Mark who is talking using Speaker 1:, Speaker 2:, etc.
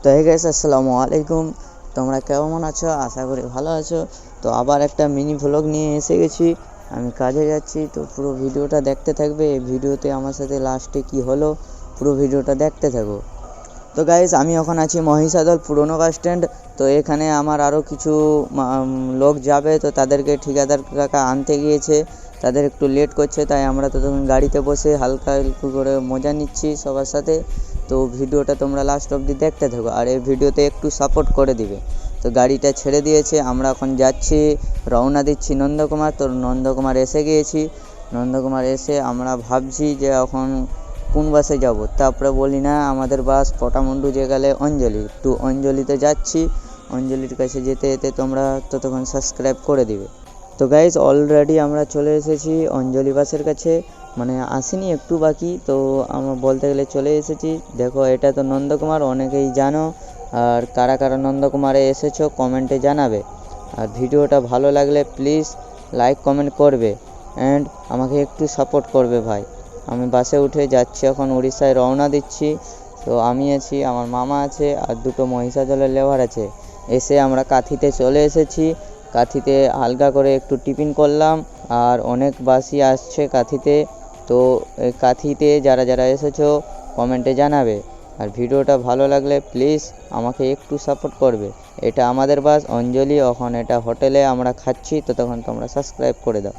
Speaker 1: তো hey guys, আসসালামু আলাইকুম। তোমরা কেমন আছো? আশা করি ভালো আছো। তো আবার একটা মিনি ভ্লগ নিয়ে এসে গেছি। আমি কাজে যাচ্ছি, তো পুরো ভিডিওটা দেখতে থাকবে। এই ভিডিওতে আমার সাথে লাস্টে কি হলো পুরো ভিডিওটা দেখতে থাকো। তো গাইস, আমি এখন আছি মহিষাদল পুরনো বাস স্ট্যান্ড। তো এখানে আমার আরও কিছু লোক যাবে, তো তাদেরকে ঠিকাদার কাকা আনতে গিয়েছে। তাদের একটু লেট করছে, তাই আমরা তো তখন গাড়িতে বসে হালকা একটু করে মজা নিচ্ছি সবার সাথে। তো ভিডিওটা তোমরা লাস্ট অবধি দেখতে থাকো, আর এই ভিডিওতে একটু সাপোর্ট করে দিবে। তো গাড়িটা ছেড়ে দিয়েছে, আমরা এখন যাচ্ছি, রওনা দিচ্ছি নন্দকুমার। তো নন্দকুমার এসে গিয়েছি। নন্দকুমার এসে আমরা ভাবছি যে এখন কোন বাসে যাব। তারপরে বলি না, আমাদের বাস পটামুন্ডু যে গেলে অঞ্জলি, একটু অঞ্জলিতে যাচ্ছি। অঞ্জলির কাছে যেতে যেতে তোমরা ততক্ষণ সাবস্ক্রাইব করে দিবে। তো গাইজ, অলরেডি আমরা চলে এসেছি অঞ্জলি বাসের কাছে, মানে আসিনি, একটু বাকি। তো আমরা বলতে গেলে চলে এসেছি। দেখো, এটা তো নন্দকুমার, অনেকেই জানো। আর কারা কারা নন্দকুমারে এসেছো কমেন্টে জানাবে। আর ভিডিওটা ভালো লাগলে প্লিজ লাইক কমেন্ট করবে, অ্যান্ড আমাকে একটু সাপোর্ট করবে ভাই। আমি বাসে উঠে যাচ্ছি, এখন উড়িষ্যায় রওনা দিচ্ছি। তো আমি আছি, আমার মামা আছে, আর দুটো মহিষাদলের লেবার আছে। এসে আমরা কাঁথিতে চলে এসেছি। কাঁথিতে হালকা করে একটু টিফিন করলাম, আর অনেক বাসই আসছে কাঁথিতে। তো এই কাঁথিতে যারা যারা এসেছো কমেন্টে জানাবে। আর ভিডিওটা ভালো লাগলে প্লিজ আমাকে একটু সাপোর্ট করবে। এটা আমাদের বাস অঞ্জলি, এখন এটা হোটেলে আমরা খাচ্ছি, তো তখন তোমরা সাবস্ক্রাইব করে দাও।